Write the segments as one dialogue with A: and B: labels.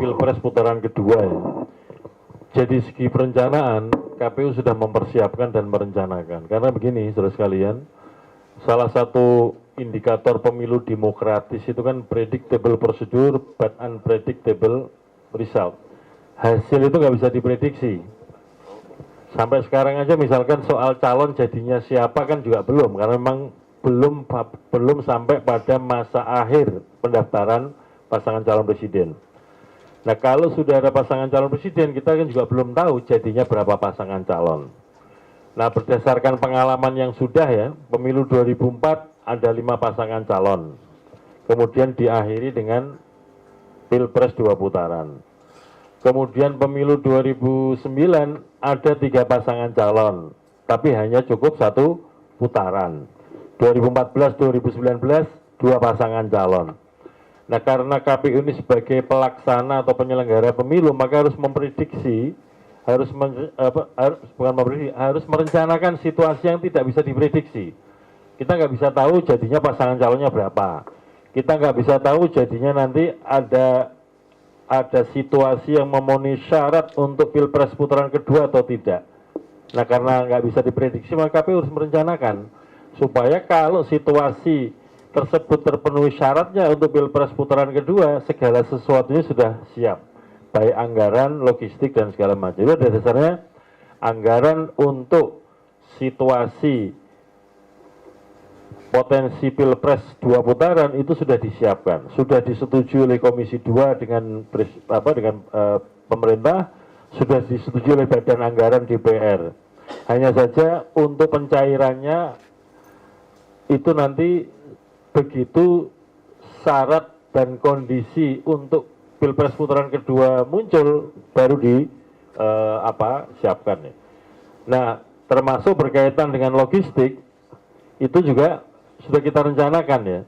A: Pilpres putaran kedua ya. Jadi segi perencanaan, KPU sudah mempersiapkan dan merencanakan. Karena begini, saudara sekalian, salah satu indikator pemilu demokratis itu kan predictable procedure but unpredictable result. Hasil itu nggak bisa diprediksi. Sampai sekarang aja misalkan soal calon jadinya siapa kan juga belum, karena memang belum sampai pada masa akhir pendaftaran pasangan calon presiden. Nah, kalau sudah ada pasangan calon presiden, kita kan juga belum tahu jadinya berapa pasangan calon. Nah, berdasarkan pengalaman yang sudah ya, pemilu 2004 ada 5 pasangan calon. Kemudian diakhiri dengan Pilpres 2 putaran. Kemudian pemilu 2009 ada 3 pasangan calon, tapi hanya cukup 1 putaran. 2014, 2019, 2 pasangan calon. Nah, karena KPU ini sebagai pelaksana atau penyelenggara pemilu, maka harus memprediksi, harus merencanakan situasi yang tidak bisa diprediksi. Kita nggak bisa tahu jadinya pasangan calonnya berapa. Kita nggak bisa tahu jadinya nanti ada situasi yang memenuhi syarat untuk Pilpres putaran kedua atau tidak. Nah, karena nggak bisa diprediksi, maka KPU harus merencanakan supaya kalau situasi tersebut terpenuhi syaratnya untuk Pilpres putaran kedua, segala sesuatunya sudah siap, baik anggaran, logistik, dan segala macam. Itu pada dasarnya anggaran untuk situasi potensi Pilpres 2 putaran itu sudah disiapkan, sudah disetujui oleh Komisi 2 dengan pemerintah, sudah disetujui oleh Badan Anggaran DPR. Hanya saja untuk pencairannya itu nanti begitu syarat dan kondisi untuk Pilpres putaran kedua muncul, baru siapkan. Nah, termasuk berkaitan dengan logistik, itu juga sudah kita rencanakan ya,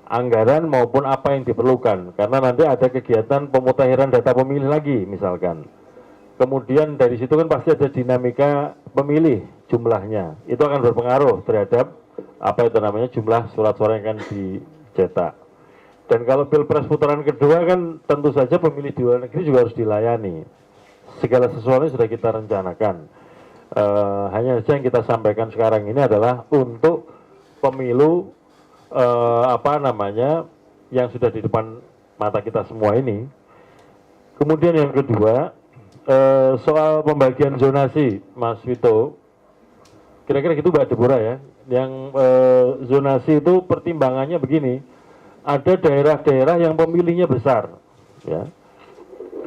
A: anggaran maupun apa yang diperlukan, karena nanti ada kegiatan pemutahiran data pemilih lagi misalkan. Kemudian dari situ kan pasti ada dinamika pemilih jumlahnya, itu akan berpengaruh terhadap jumlah surat suara yang akan dicetak. Dan kalau Pilpres putaran kedua kan tentu saja pemilih di luar negeri juga harus dilayani. Segala sesuatu sudah kita rencanakan. Hanya saja yang kita sampaikan sekarang ini adalah untuk pemilu yang sudah di depan mata kita semua ini. Kemudian yang kedua, soal pembagian zonasi, Mas Wito, kira-kira gitu Mbak Deborah ya. Yang zonasi itu pertimbangannya begini, ada daerah-daerah yang pemilihnya besar, ya.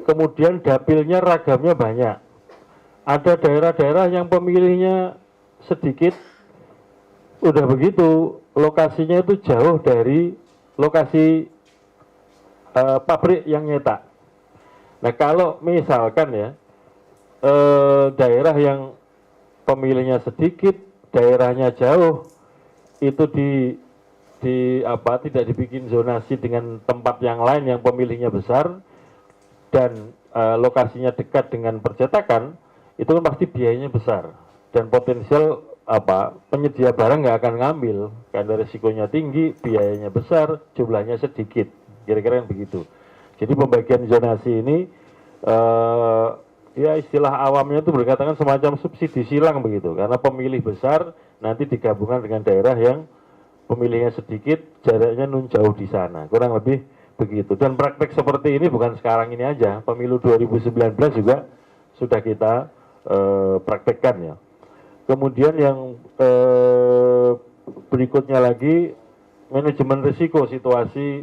A: Kemudian dapilnya ragamnya banyak. Ada daerah-daerah yang pemilihnya sedikit, udah begitu lokasinya itu jauh dari lokasi pabrik yang nyetak. Nah, kalau misalkan ya daerah yang pemilihnya sedikit, daerahnya jauh, itu tidak dibikin zonasi dengan tempat yang lain yang pemilihnya besar dan lokasinya dekat dengan percetakan, itu kan pasti biayanya besar dan potensial penyedia barang nggak akan ngambil karena risikonya tinggi, biayanya besar, jumlahnya sedikit, kira-kira yang begitu. Jadi pembagian zonasi ini ya istilah awamnya itu berkatakan semacam subsidi silang begitu, karena pemilih besar nanti digabungkan dengan daerah yang pemilihnya sedikit, jaraknya nun jauh di sana, kurang lebih begitu. Dan praktek seperti ini bukan sekarang ini aja, pemilu 2019 juga sudah kita praktekkan ya. Kemudian yang berikutnya lagi, manajemen risiko situasi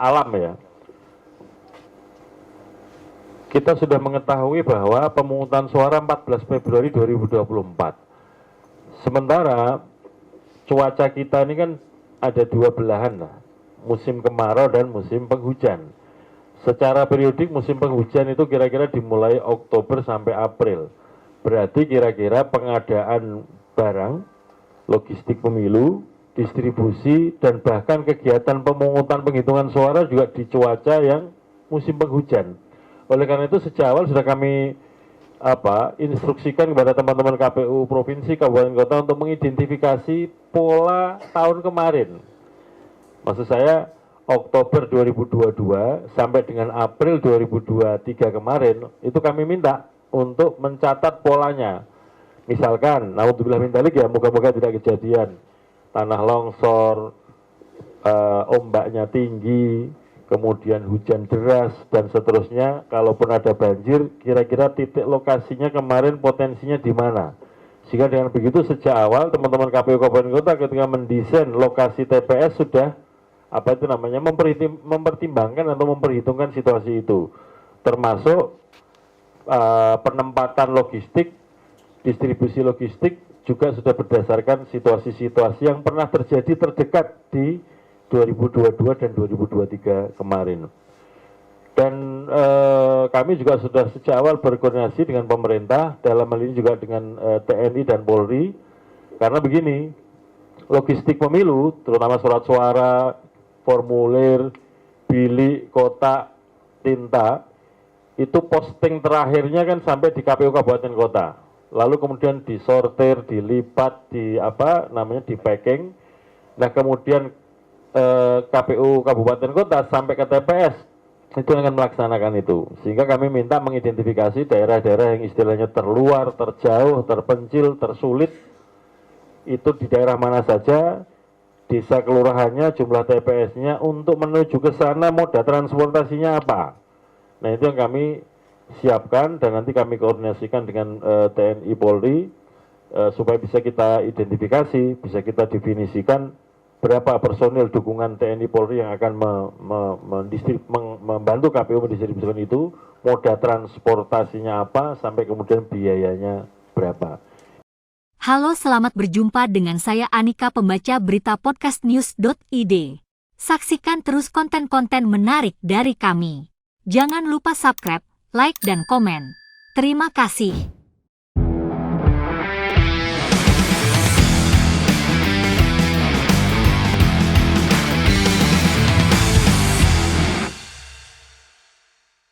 A: alam ya. Kita sudah mengetahui bahwa pemungutan suara 14 Februari 2024. Sementara cuaca kita ini kan ada 2 belahan lah, musim kemarau dan musim penghujan. Secara periodik musim penghujan itu kira-kira dimulai Oktober sampai April. Berarti kira-kira pengadaan barang, logistik pemilu, distribusi, dan bahkan kegiatan pemungutan penghitungan suara juga di cuaca yang musim penghujan. Oleh karena itu sejak awal sudah kami instruksikan kepada teman-teman KPU provinsi, kabupaten kota untuk mengidentifikasi pola tahun kemarin. Maksud saya Oktober 2022 sampai dengan April 2023 kemarin, itu kami minta untuk mencatat polanya. Misalkan, naudzubillah min dzalik ya, moga-moga tidak kejadian tanah longsor, ombaknya tinggi, kemudian hujan deras, dan seterusnya. Kalaupun ada banjir, kira-kira titik lokasinya kemarin potensinya di mana. Sehingga dengan begitu sejak awal teman-teman KPU Kabupaten Kota ketika mendesain lokasi TPS sudah mempertimbangkan atau memperhitungkan situasi itu, termasuk penempatan logistik, distribusi logistik juga sudah berdasarkan situasi-situasi yang pernah terjadi terdekat di 2022 dan 2023 kemarin. Dan kami juga sudah sejak awal berkoordinasi dengan pemerintah, dalam hal ini juga dengan TNI dan Polri, karena begini, logistik pemilu, terutama surat suara, formulir, bilik, kotak, tinta, itu posting terakhirnya kan sampai di KPU Kabupaten Kota. Lalu kemudian disortir, dilipat, di packing. Nah kemudian KPU Kabupaten Kota sampai ke TPS itu akan melaksanakan itu. Sehingga kami minta mengidentifikasi daerah-daerah yang istilahnya terluar, terjauh, terpencil, tersulit. Itu di daerah mana saja, desa kelurahannya, jumlah TPS-nya, untuk menuju ke sana moda transportasinya apa. Nah itu yang kami siapkan dan nanti kami koordinasikan dengan TNI Polri supaya bisa kita identifikasi, bisa kita definisikan berapa personil dukungan TNI Polri yang akan membantu KPU mendistribusikan itu, moda transportasinya apa, sampai kemudian biayanya berapa.
B: Halo, selamat berjumpa dengan saya Anika, pembaca berita podcastnews.id. Saksikan terus konten-konten menarik dari kami. Jangan lupa subscribe, like, dan komen. Terima kasih.